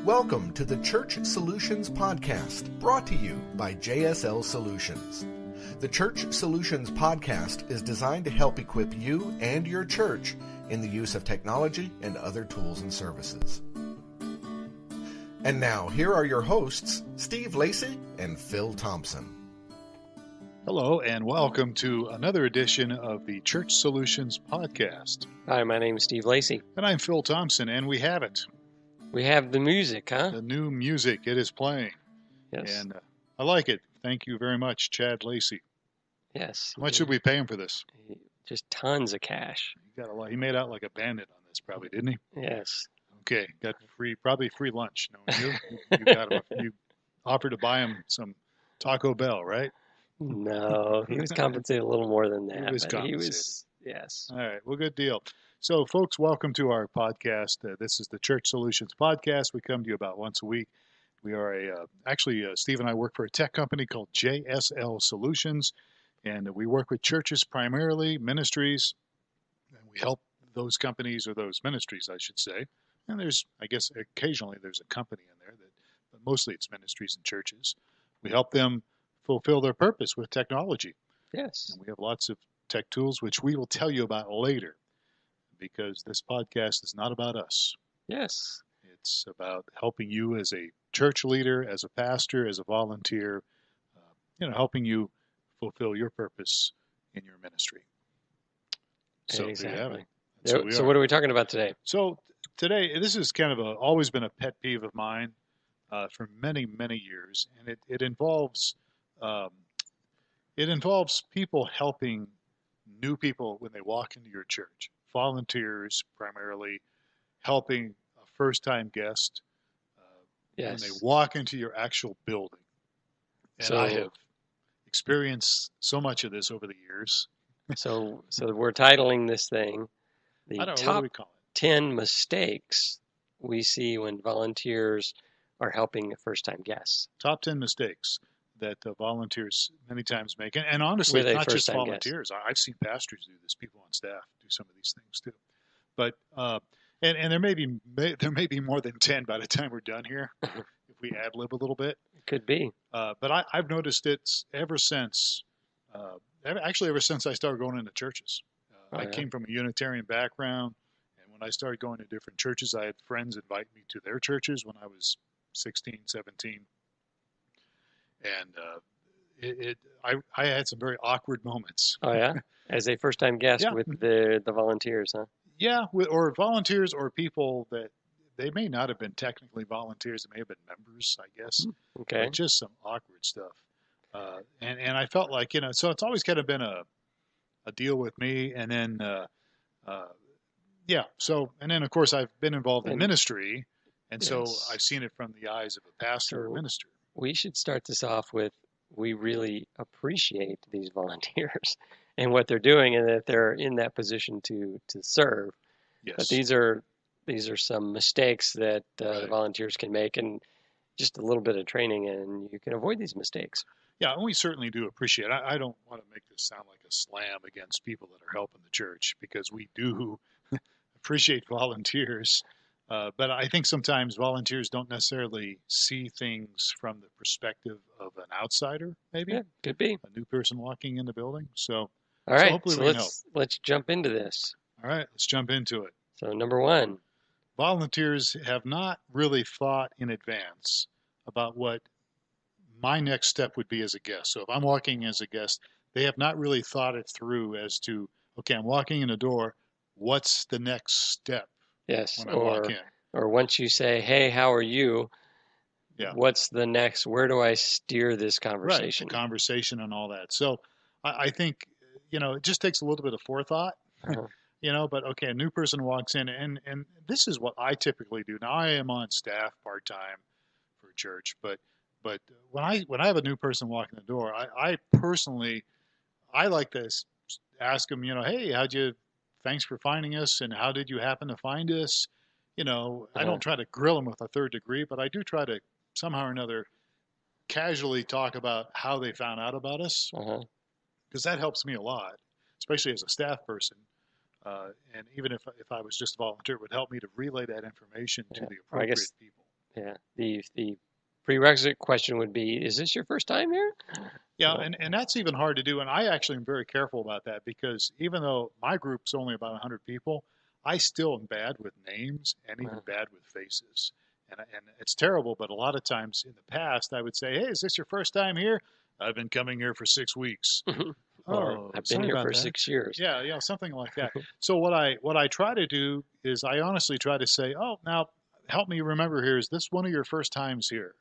Welcome to the Church Solutions Podcast, brought to you by JSL Solutions. The Church Solutions Podcast is designed to help equip you and your church in the use of technology and other tools and services. And now, here are your hosts, Steve Lacy and Phil Thompson. Hello, and welcome to another edition of the Church Solutions Podcast. Hi, my name is Steve Lacy. And I'm Phil Thompson, and we have it. We have the music, huh? The new music. It is playing. Yes. And I like it. Thank you very much, Chad Lacy. Yes. How much should we pay him for this? Just tons of cash. He got a lot. He made out like a bandit on this, probably, didn't he? Yes. Okay. Got probably free lunch. You offered to buy him some Taco Bell, right? No, he was compensated a little more than that. He was yes. All right. Well, good deal. So, folks, welcome to our podcast. This is the Church Solutions Podcast. We come to you about once a week. We are Steve and I work for a tech company called JSL Solutions, and we work with churches primarily, ministries, and we help those companies or those ministries, I should say. And occasionally there's a company in there, but mostly it's ministries and churches. We help them fulfill their purpose with technology. Yes. And we have lots of tech tools, which we will tell you about later, because this podcast is not about us. Yes. It's about helping you as a church leader, as a pastor, as a volunteer, helping you fulfill your purpose in your ministry. So exactly. there you have it. So what are we talking about today? So today, this has kind of always been a pet peeve of mine for many, many years, and it involves people helping new people when they walk into your church. Volunteers primarily helping a first-time guest when they walk into your actual building. And I have experienced so much of this over the years. So we're titling this thing the what do top we call it? 10 mistakes we see when volunteers are helping a first-time guest. Top 10 mistakes that volunteers many times make. And honestly, it's not just volunteers. I've seen pastors do this. People on staff do some of these things too. But and there may be more than 10 by the time we're done here, if we ad-lib a little bit. It could be. But I've noticed it ever since I started going into churches. I came from a Unitarian background, and when I started going to different churches, I had friends invite me to their churches when I was 16, 17. And I had some very awkward moments. Oh, yeah? As a first-time guest with the volunteers, huh? Yeah, or volunteers or people that they may not have been technically volunteers. They may have been members, I guess. Okay. But just some awkward stuff. And I felt like, so it's always kind of been a deal with me. And then, and then, of course, I've been involved in ministry. And so I've seen it from the eyes of a pastor or minister. We should start this off with, we really appreciate these volunteers and what they're doing, and that they're in that position to serve. Yes. But these are some mistakes that the volunteers can make, and just a little bit of training, and you can avoid these mistakes. Yeah, and we certainly do appreciate it. I don't want to make this sound like a slam against people that are helping the church, because we do appreciate volunteers. But I think sometimes volunteers don't necessarily see things from the perspective of an outsider, maybe. Yeah, could be. A new person walking in the building. So, all right, hopefully we can help. Let's jump into this. All right, let's jump into it. So number one. Volunteers have not really thought in advance about what my next step would be as a guest. So if I'm walking as a guest, they have not really thought it through as to, okay, I'm walking in the door, what's the next step? Yes, when I walk in. Or once you say, hey, how are you? Yeah. What's the next? Where do I steer this conversation? Right, the conversation and all that. So I think, it just takes a little bit of forethought, but okay, a new person walks in, and this is what I typically do. Now, I am on staff part-time for a church, but when I have a new person walking the door, I personally like to ask them, hey, thanks for finding us, and how did you happen to find us? I don't try to grill them with a third degree, but I do try to somehow or another casually talk about how they found out about us, because that helps me a lot, especially as a staff person. And even if I was just a volunteer, it would help me to relay that information to the appropriate people. Yeah. The prerequisite question would be, is this your first time here? Yeah, So, and that's even hard to do. And I actually am very careful about that because even though my group's only about 100 people, I still am bad with names and even bad with faces. And it's terrible, but a lot of times in the past, I would say, hey, is this your first time here? I've been coming here for 6 weeks. or Oh, I've been sorry here about for that. 6 years. Yeah, something like that. So what I try to do is I honestly try to say, oh, now help me remember here, is this one of your first times here?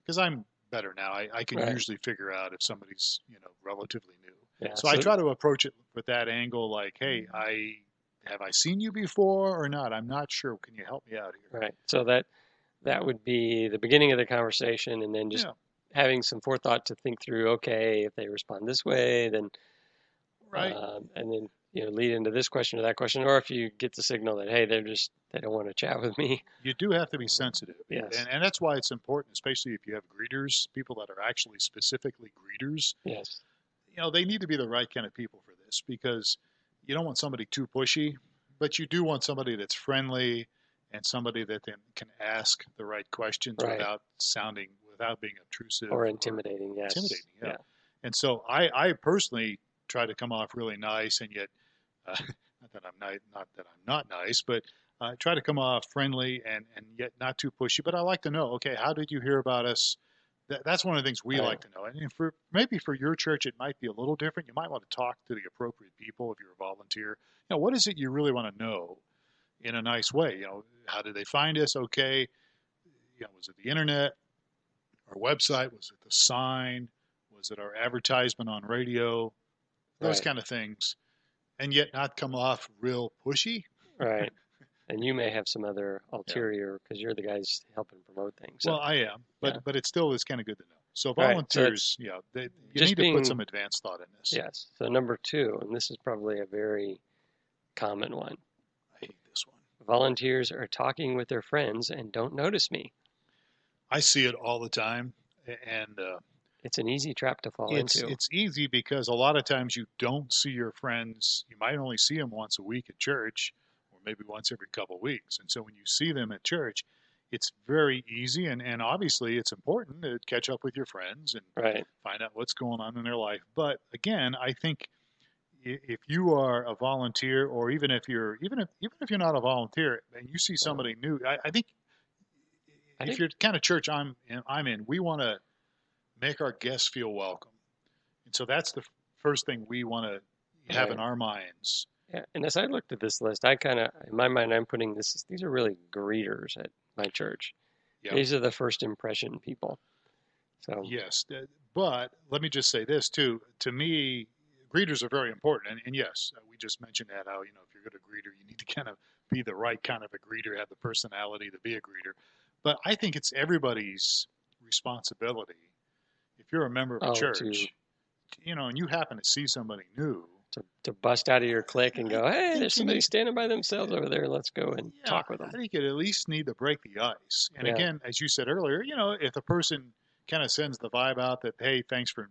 Because I'm better now. I can Right. usually figure out if somebody's relatively new. Yeah. So I try to approach it with that angle, like, hey, I seen you before or not? I'm not sure. Can you help me out here? Right. So that would be the beginning of the conversation, and then just Yeah, having some forethought to think through, okay, if they respond this way, then right. and then lead into this question or that question, or if you get the signal that hey, they don't want to chat with me. You do have to be sensitive, Yes. and that's why it's important, especially if you have greeters, people that are actually specifically greeters. Yes. They need to be the right kind of people for this because you don't want somebody too pushy, but you do want somebody that's friendly and somebody that then can ask the right questions Right. without being obtrusive Or intimidating. Yes. intimidating. Yeah. Yeah. And so I personally try to come off really nice and yet not that I'm not nice, but I try to come off friendly and yet not too pushy. But I like to know, okay, how did you hear about us? That's one of the things we Right. like to know. And maybe for your church, it might be a little different. You might want to talk to the appropriate people if you're a volunteer. What is it you really want to know in a nice way? How did they find us? Okay. Was it the internet, our website? Was it the sign? Was it our advertisement on radio? Those Right. kind of things. And yet not come off real pushy. Right. And you may have some other ulterior because you're the guys helping promote things. So, Well, I am, yeah. but it still is kind of good to know. So All right. volunteers, So you just need to put some advanced thought in this. yes. So number 2, and this is probably a very common one. I hate this one. Volunteers are talking with their friends and don't notice me. I see it all the time, and It's an easy trap to fall into. it's easy because a lot of times you don't see your friends. You might only see them once a week at church, or maybe once every couple of weeks. And so when you see them at church, it's very easy, and obviously it's important to catch up with your friends and Right. find out what's going on in their life. But again, I think if you are a volunteer, or even if you're not a volunteer and you see somebody new, I think if you're the kind of church I'm in, we want to make our guests feel welcome, and so that's the first thing we want to have in our minds. Yeah. And as I looked at this list, I kind of, in my mind, I'm putting these are really greeters at my church. Yeah. These are the first impression people. So yes, but let me just say this too. To me, greeters are very important, and yes, we just mentioned that how if you're going to greeter, you need to kind of be the right kind of a greeter, have the personality to be a greeter. But I think it's everybody's responsibility. If you're a member of a church, and you happen to see somebody new, to bust out of your clique and go, hey, there's somebody standing by themselves over there. Let's go and talk with them. I think you at least need to break the ice. And again, as you said earlier, if the person kind of sends the vibe out that, hey, thanks for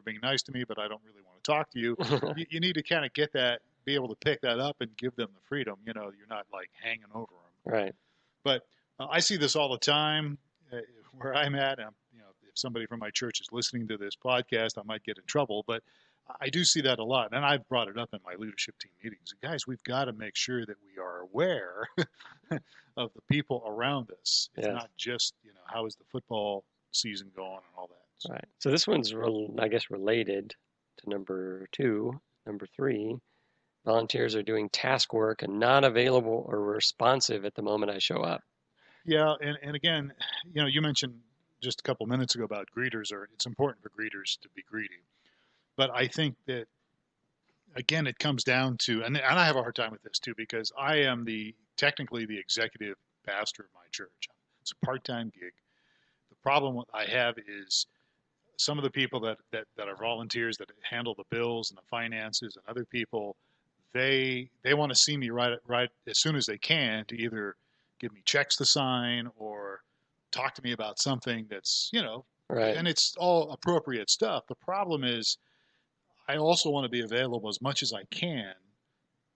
being nice to me, but I don't really want to talk to you, you need to kind of be able to pick that up and give them the freedom. You're not like hanging over them. Right. But I see this all the time where I'm at. If somebody from my church is listening to this podcast, I might get in trouble. But I do see that a lot. And I've brought it up in my leadership team meetings. Guys, we've got to make sure that we are aware of the people around us. It's not just, how is the football season going and all that. So. Right. So this one's, I guess, related to number 2. Number 3, volunteers are doing task work and not available or responsive at the moment I show up. Yeah. And again, you mentioned just a couple minutes ago about greeters, or it's important for greeters to be greeting. But I think that, again, it comes down to, and I have a hard time with this too, because I am technically the executive pastor of my church. It's a part-time gig. The problem I have is some of the people that are volunteers that handle the bills and the finances and other people, they want to see me right as soon as they can to either give me checks to sign or talk to me about something that's, right. And it's all appropriate stuff. The problem is I also want to be available as much as I can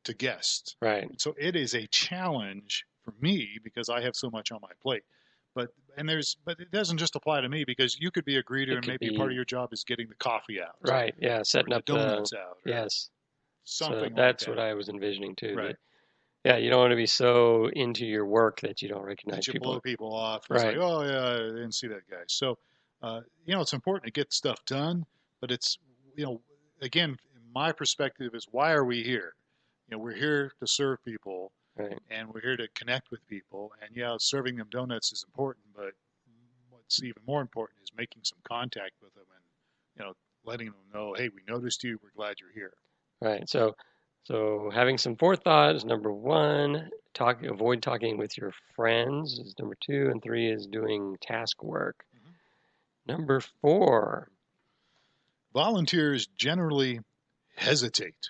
to guests. Right. So it is a challenge for me because I have so much on my plate. But it doesn't just apply to me, because you could be a greeter It and could maybe part of your job is getting the coffee out. Right. Yeah. Setting or up the donuts out. Or yes. something So like that's that. what I was envisioning too. Right. Yeah, you don't want to be so into your work that you don't recognize That you people. blow people off. Right. It's like, oh yeah, I didn't see that guy. So, it's important to get stuff done, but it's, again, my perspective is, why are we here? We're here to serve people, Right. and we're here to connect with people. And yeah, serving them donuts is important, but what's even more important is making some contact with them and, letting them know, hey, we noticed you. We're glad you're here. Right. So having some forethought is number one. Avoid talking with your friends is number two, and three is doing task work. Mm-hmm. Number four. Volunteers generally hesitate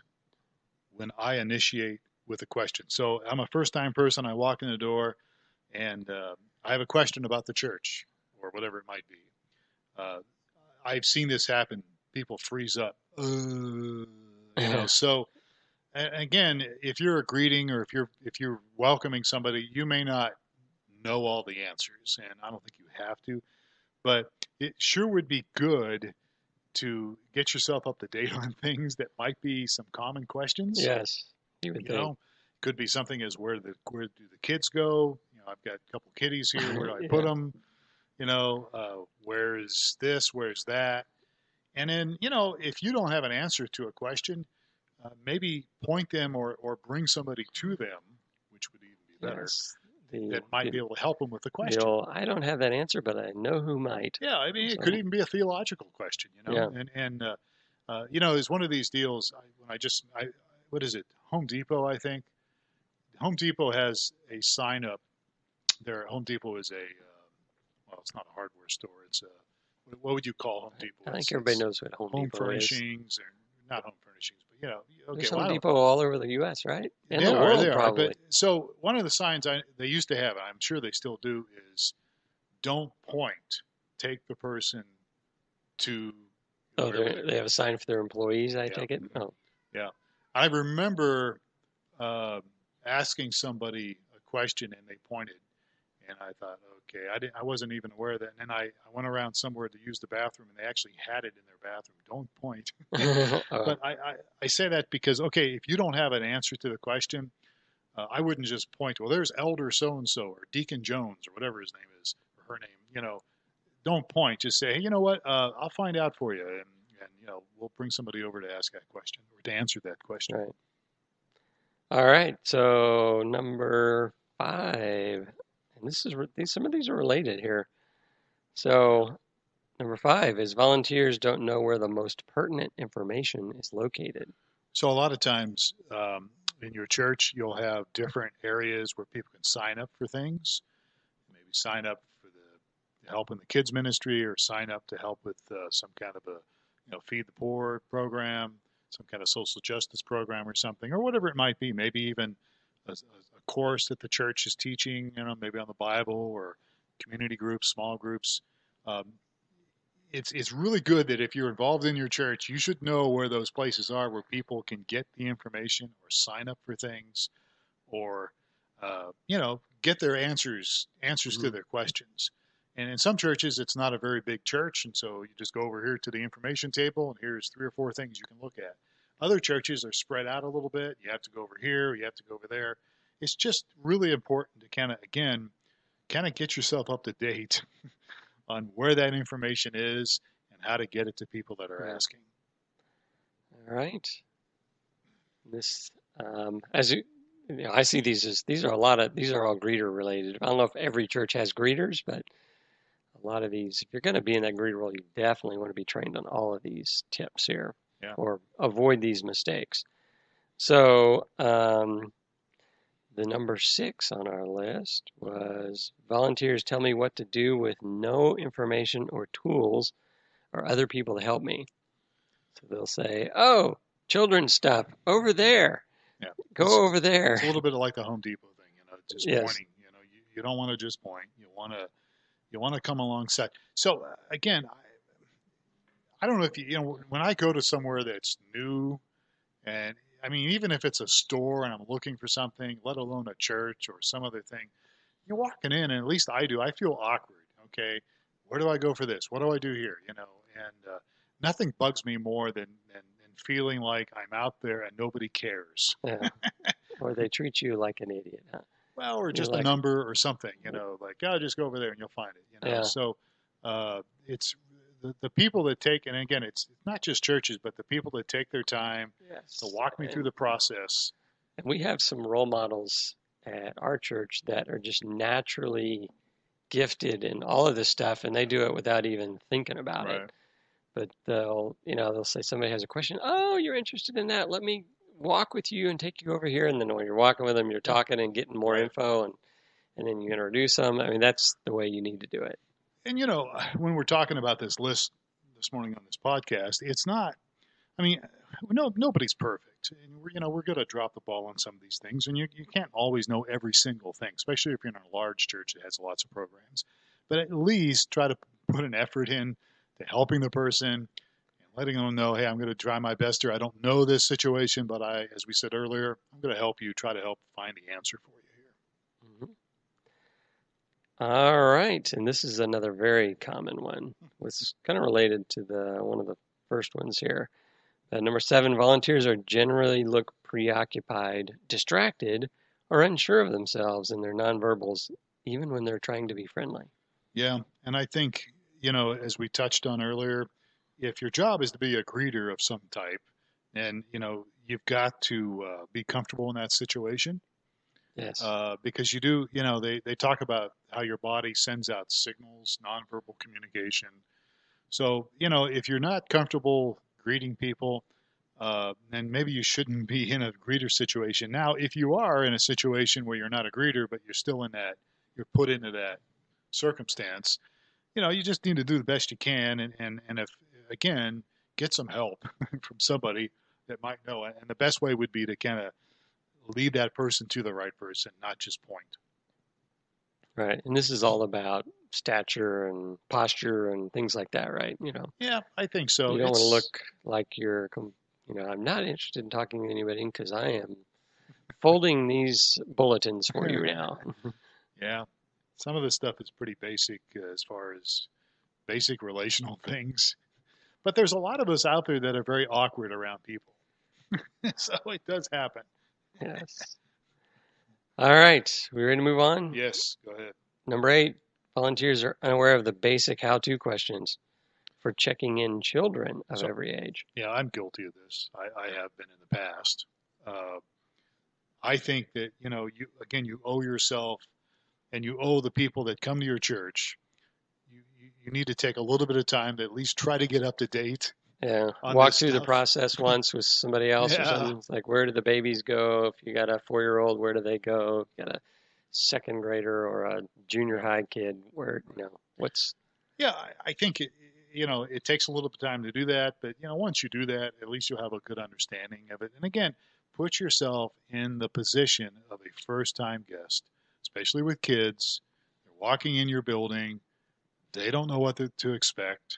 when I initiate with a question. So I'm a first-time person. I walk in the door, and I have a question about the church or whatever it might be. I've seen this happen. People freeze up. So again, if you're a greeting or if you're welcoming somebody, you may not know all the answers, and I don't think you have to, but it sure would be good to get yourself up to date on things that might be some common questions. Yes, you would think. Could be something as, where do the kids go? I've got a couple kitties here. Where do I put them? Where is this? Where's that? And then, if you don't have an answer to a question, maybe point them or bring somebody to them, which would even be better. Yes. That might be able to help them with the question. I don't have that answer, but I know who might. Yeah, I mean, it could even be a theological question, Yeah. And it's one of these deals. What is it? Home Depot, I think. Home Depot has a sign up there. Home Depot is it's not a hardware store. It's what would you call Home Depot? I think everybody knows what Home Depot is. Home furnishings, or not home furnishings, but okay. There's Home Depot all over the U.S., right? And the world, they are. probably. But, so one of the signs they used to have, I'm sure they still do, is don't point. Take the person to. Oh, they have a sign for their employees, I take it? Oh. Yeah. I remember asking somebody a question, and they pointed, and I thought, okay, I wasn't even aware of that. And then I went around somewhere to use the bathroom, and they actually had it in their bathroom. Don't point. But I say that because, okay, if you don't have an answer to the question, I wouldn't just point, well, there's Elder so-and-so or Deacon Jones or whatever his name is, or her name, don't point. Just say, hey, you know what, I'll find out for you. And we'll bring somebody over to ask that question or to answer that question. Right. All right. So number 5, and some of these are related here. So number 5 is volunteers don't know where the most pertinent information is located. So a lot of times in your church, you'll have different areas where people can sign up for things. Maybe sign up for the help in the kids ministry, or sign up to help with some kind of a feed the poor program, some kind of social justice program or something, or whatever it might be. Maybe even a course that the church is teaching, maybe on the Bible, or community groups, small groups. It's really good that if you're involved in your church, you should know where those places are where people can get the information or sign up for things, or get their answers to their questions. And in some churches, it's not a very big church, and so you just go over here to the information table, and here's 3 or 4 things you can look at. Other churches are spread out a little bit. You have to go over here, you have to go over there. It's just really important to kind of get yourself up to date on where that information is and how to get it to people that are asking. All right. This, I see these are all greeter related. I don't know if every church has greeters, but a lot of these, if you're going to be in that greeter role, you definitely want to be trained on all of these tips here, or avoid these mistakes. So the number 6 on our list was volunteers tell me what to do with no information or tools or other people to help me. So they'll say, oh, children's stuff over there. Yeah. Go over there. It's a little bit like the Home Depot thing, just pointing. You don't want to just point. You want to come alongside. So again, I don't know if when I go to somewhere that's new, and I mean, even if it's a store and I'm looking for something, let alone a church or some other thing, you're walking in, and at least I do, I feel awkward. Okay, where do I go for this? What do I do here? And nothing bugs me more than feeling like I'm out there and nobody cares. Yeah. Or they treat you like an idiot, huh? Well, or You're just a like, number or something, like, oh, just go over there and you'll find it. yeah, So it's the people that take, and again, it's not just churches, but the people that take their time to yes. walk me through the process. And we have some role models at our church that are just naturally gifted in all of this stuff, and they do it without even thinking about Right. it. But they'll say somebody has a question. Oh, you're interested in that? Let me walk with you and take you over here. And then when you're walking with them, you're talking and getting more Right. info, and then you introduce them. I mean, that's the way you need to do it. And when we're talking about this list this morning on this podcast, it's not. I mean, nobody's perfect, and we're going to drop the ball on some of these things, and you can't always know every single thing, especially if you're in a large church that has lots of programs. But at least try to put an effort in to helping the person and letting them know, hey, I'm going to try my best here. I don't know this situation, but as we said earlier, I'm going to help you, try to help find the answer for you here. Mm-hmm. All right, and this is another very common one. It's kind of related to one of the first ones here. Number 7, volunteers are generally look preoccupied, distracted, or unsure of themselves in their nonverbals, even when they're trying to be friendly. Yeah, and I think, as we touched on earlier, if your job is to be a greeter of some type, then, you've got to be comfortable in that situation. Yes. Because you do, they talk about how your body sends out signals, nonverbal communication. So, if you're not comfortable greeting people, then maybe you shouldn't be in a greeter situation. Now, if you are in a situation where you're not a greeter, but you're still you're put into that circumstance, you just need to do the best you can. And if, again, get some help from somebody that might know. And the best way would be to kind of lead that person to the right person, not just point. Right. And this is all about stature and posture and things like that, right? Yeah, I think so. You don't want to look like I'm not interested in talking to anybody because I am folding these bulletins for you now. Yeah. Some of this stuff is pretty basic as far as basic relational things. But there's a lot of us out there that are very awkward around people. So it does happen. Yes. All right. We ready to move on? Yes, go ahead. Number 8, volunteers are unaware of the basic how-to questions for checking in children of every age. Yeah, I'm guilty of this. I have been in the past. I think that, you owe yourself and you owe the people that come to your church. You need to take a little bit of time to at least try to get up to date. Yeah, walk through the process once with somebody else or something. It's like, where do the babies go? If you got a 4-year-old, where do they go? If you got a second grader or a junior high kid, what's... Yeah, I think it takes a little bit of time to do that, but once you do that, at least you'll have a good understanding of it. And again, put yourself in the position of a first-time guest, especially with kids. They're walking in your building. They don't know what to expect.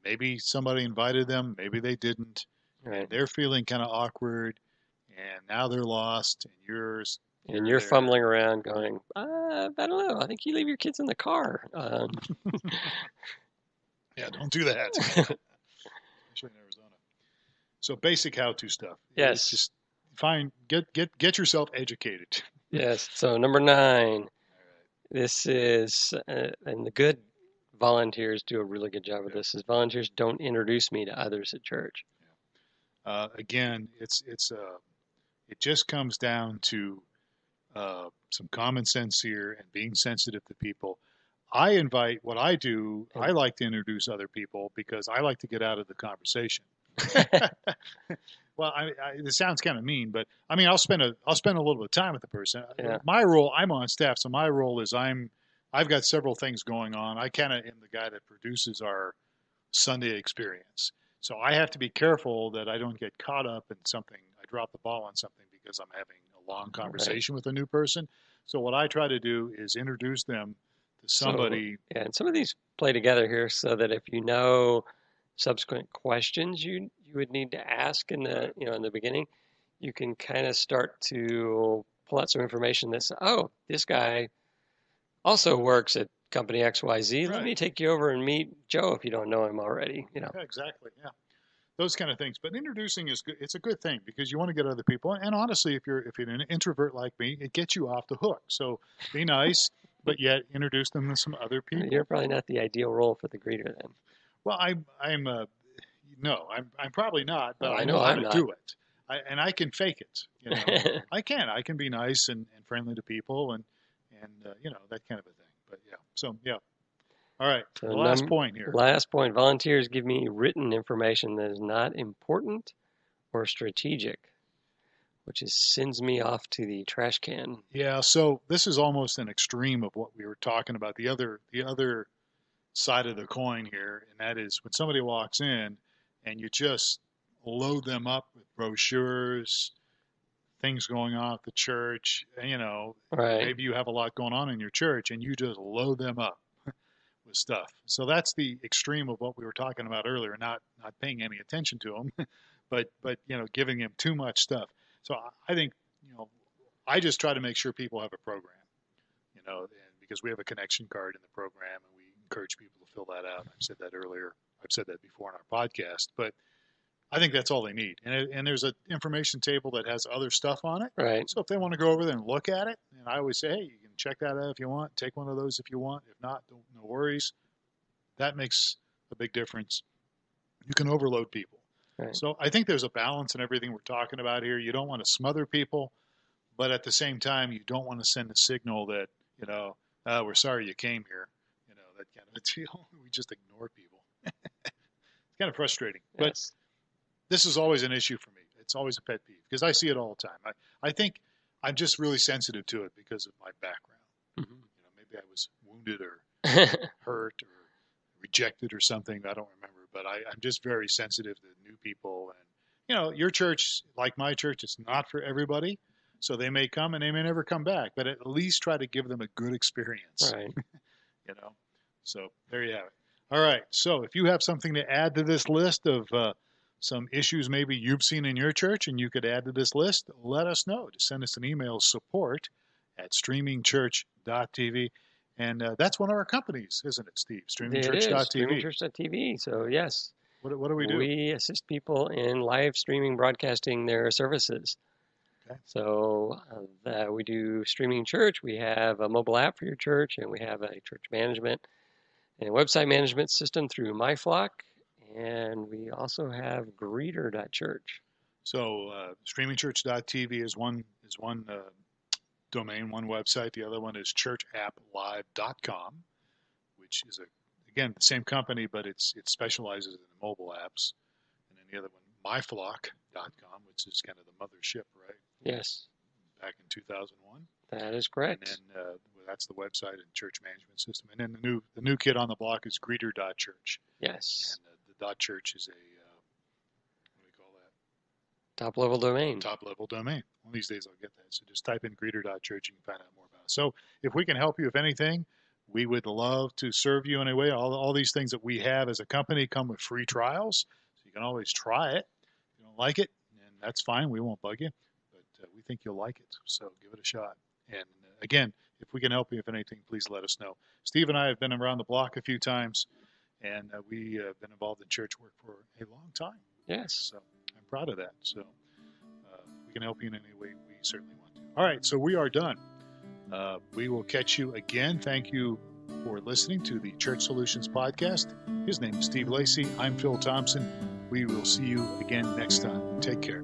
Maybe somebody invited them, maybe they didn't. Right. They're feeling kind of awkward, and now they're lost, and you're fumbling around going, I don't know, I think you leave your kids in the car. Yeah, don't do that. Especially in Arizona. So basic how-to stuff. Yes. Just get yourself educated. Yes. So number 9, this is, and the good volunteers do a really good job of this, is volunteers don't introduce me to others at church. Again, it just comes down to some common sense here and being sensitive to people. I like to introduce other people because I like to get out of the conversation. Well, this sounds kind of mean, but I mean, I'll spend a little bit of time with the person. Yeah. My role, I'm on staff, so my role is I've got several things going on. I kind of am the guy that produces our Sunday experience. So I have to be careful that I don't get caught up in something. I drop the ball on something because I'm having a long conversation with a new person. So what I try to do is introduce them to somebody. So, and some of these play together here so that if you know subsequent questions you would need to ask in the beginning, you can kind of start to pull out some information that's, this guy also works at company XYZ. Let Right. me take you over and meet Joe if you don't know him already. Yeah, exactly. Yeah. Those kind of things. But introducing is good. It's a good thing because you want to get other people. And honestly, if you're an introvert like me, it gets you off the hook. So be nice, but yet introduce them to some other people. You're probably not the ideal role for the greeter then. Well, I'm probably not, but Oh, I know how I'm to not. do it. I can fake it. You know, I can be nice and friendly to people and that kind of a thing. But yeah, so yeah. All right, So the last point here. Last point, volunteers give me written information that is not important or strategic, which sends me off to the trash can. Yeah, so this is almost an extreme of what we were talking about. The other side of the coin here, and that is when somebody walks in and you just load them up with brochures, things going on at the church, Right. maybe you have a lot going on in your church and you just load them up with stuff. So that's the extreme of what we were talking about earlier, not paying any attention to them, but giving them too much stuff. So I think, I just try to make sure people have a program, and because we have a connection card in the program and we encourage people to fill that out. I've said that earlier. I've said that before in our podcast, but I think that's all they need. And there's an information table that has other stuff on it. Right. So if they want to go over there and look at it, and I always say, hey, you can check that out if you want. Take one of those if you want. If not, no worries. That makes a big difference. You can overload people. Right. So I think there's a balance in everything we're talking about here. You don't want to smother people, but at the same time, you don't want to send a signal that, we're sorry you came here. That kind of a deal. We just ignore people. It's kind of frustrating. Yes. But this is always an issue for me. It's always a pet peeve because I see it all the time. I think I'm just really sensitive to it because of my background. Mm-hmm. Maybe I was wounded or hurt or rejected or something. I don't remember, but I'm just very sensitive to new people. And, your church, like my church, it's not for everybody. So they may come and they may never come back, but at least try to give them a good experience. Right. So there you have it. All right. So if you have something to add to this list of some issues maybe you've seen in your church and you could add to this list, let us know. Just send us an email, support@StreamingChurch.tv. And that's one of our companies, isn't it, Steve? StreamingChurch.tv. StreamingChurch.tv. So, yes. What do we do? We assist people in live streaming broadcasting their services. Okay. So we do Streaming Church. We have a mobile app for your church, and we have a church management and website management system through MyFlock. And we also have greeter.church. So StreamingChurch.tv is one domain, one website. The other one is churchapplive.com, which is again the same company, but it specializes in mobile apps. And then the other one, myflock.com, which is kind of the mothership, right? Yes. Back in 2001. That is correct. And then that's the website and church management system. And then the new kid on the block is greeter.church. Yes. And the .church is a what do we call that? Top-level domain. Top-level domain. One of these days I'll get that. So just type in greeter.church. You can find out more about it. So if we can help you, if anything, we would love to serve you in a way. All these things that we have as a company come with free trials. So you can always try it. If you don't like it, and that's fine. We won't bug you. But we think you'll like it. So give it a shot. And again, if we can help you, if anything, please let us know. Steve and I have been around the block a few times, and we have been involved in church work for a long time. Yes. So I'm proud of that. So we can help you in any way, we certainly want to. All right, so we are done. We will catch you again. Thank you for listening to the Church Solutions Podcast. His name is Steve Lacy. I'm Phil Thompson. We will see you again next time. Take care.